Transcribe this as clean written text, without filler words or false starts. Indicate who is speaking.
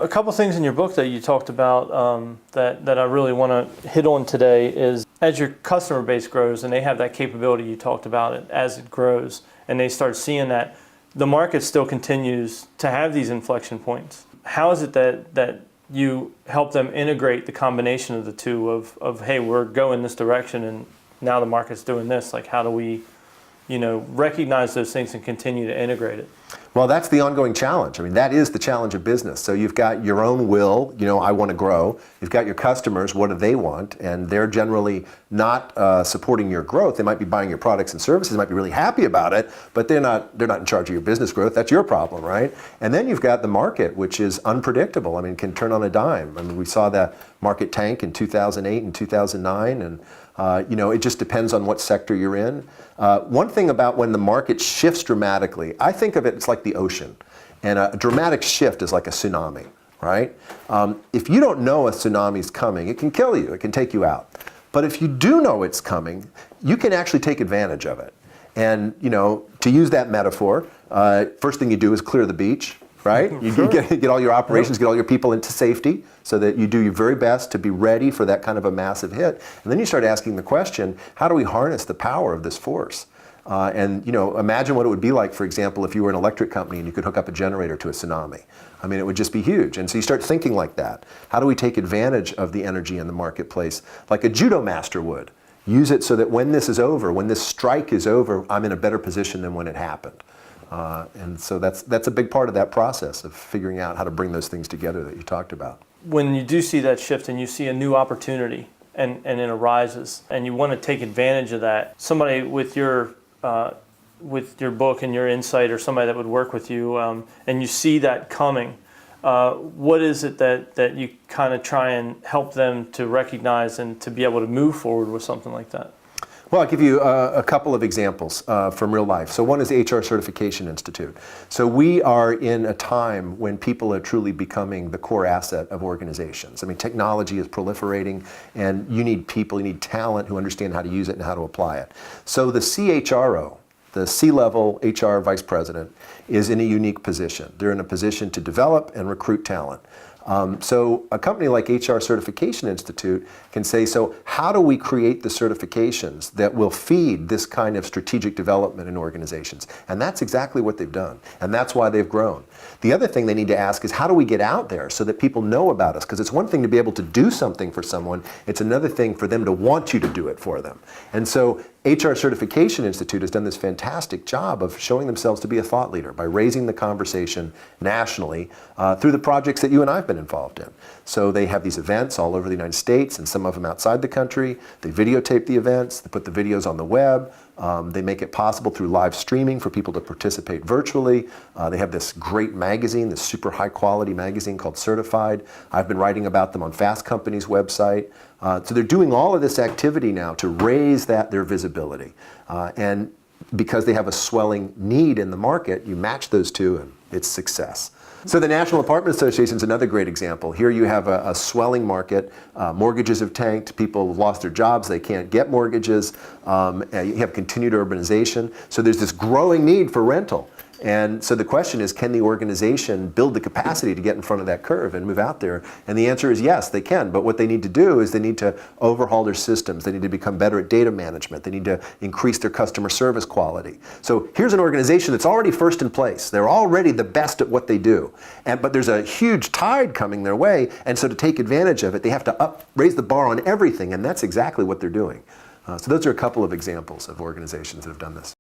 Speaker 1: A couple things in your book that you talked about that I really want to hit on today is as your customer base grows and they have that capability you talked about it as it grows and they start seeing that the market still continues to have these inflection points. How is it that you help them integrate the combination of the two of hey, we're going this direction and now the market's doing this? Like, how do we, recognize those things and continue to integrate it?
Speaker 2: Well, that's the ongoing challenge. I mean, that is the challenge of business. So you've got your own will, I want to grow. You've got your customers, what do they want? And they're generally not supporting your growth. They might be buying your products and services, might be really happy about it, but they're not in charge of your business growth. That's your problem, right? And then you've got the market, which is unpredictable. I mean, can turn on a dime. I mean, we saw the market tank in 2008 and 2009, and it just depends on what sector you're in. One thing about when the market shifts dramatically, I think of it as like the ocean. And a dramatic shift is like a tsunami, right? If you don't know a tsunami's coming, it can kill you, it can take you out. But if you do know it's coming, you can actually take advantage of it. And, to use that metaphor, first thing you do is clear the beach. Right? You get all your operations, get all your people into safety so that you do your very best to be ready for that kind of a massive hit. And then you start asking the question, how do we harness the power of this force? Imagine what it would be like, for example, if you were an electric company and you could hook up a generator to a tsunami. I mean, it would just be huge. And so you start thinking like that. How do we take advantage of the energy in the marketplace like a judo master would? Use it so that when this is over, when this strike is over, I'm in a better position than when it happened. And so that's a big part of that process of figuring out how to bring those things together that you talked about.
Speaker 1: When you do see that shift and you see a new opportunity and it arises and you want to take advantage of that, somebody with your book and your insight or somebody that would work with you and you see that coming, what is it that you kind of try and help them to recognize and to be able to move forward with something like that?
Speaker 2: Well, I'll give you a couple of examples from real life. So one is HR Certification Institute. So we are in a time when people are truly becoming the core asset of organizations. I mean, technology is proliferating, and you need people, you need talent who understand how to use it and how to apply it. So the CHRO, the C-level HR vice president, is in a unique position. They're in a position to develop and recruit talent. So a company like HR Certification Institute can say, so how do we create the certifications that will feed this kind of strategic development in organizations? And that's exactly what they've done. And that's why they've grown. The other thing they need to ask is, how do we get out there so that people know about us? Because it's one thing to be able to do something for someone. It's another thing for them to want you to do it for them. And so HR Certification Institute has done this fantastic job of showing themselves to be a thought leader by raising the conversation nationally through the projects that you and I have been involved in. So they have these events all over the United States and some of them outside the country. They videotape the events, they put the videos on the web, they make it possible through live streaming for people to participate virtually. They have this great magazine, this super high quality magazine called Certified. I've been writing about them on Fast Company's website. So they're doing all of this activity now to raise their visibility. And because they have a swelling need in the market, you match those two and it's success. So the National Apartment Association is another great example. Here you have a swelling market. Mortgages have tanked. People have lost their jobs. They can't get mortgages. You have continued urbanization. So there's this growing need for rental. And so the question is, can the organization build the capacity to get in front of that curve and move out there? And the answer is yes, they can. But what they need to do is they need to overhaul their systems. They need to become better at data management. They need to increase their customer service quality. So here's an organization that's already first in place. They're already the best at what they do. But there's a huge tide coming their way. And so to take advantage of it, they have to raise the bar on everything. And that's exactly what they're doing. So those are a couple of examples of organizations that have done this.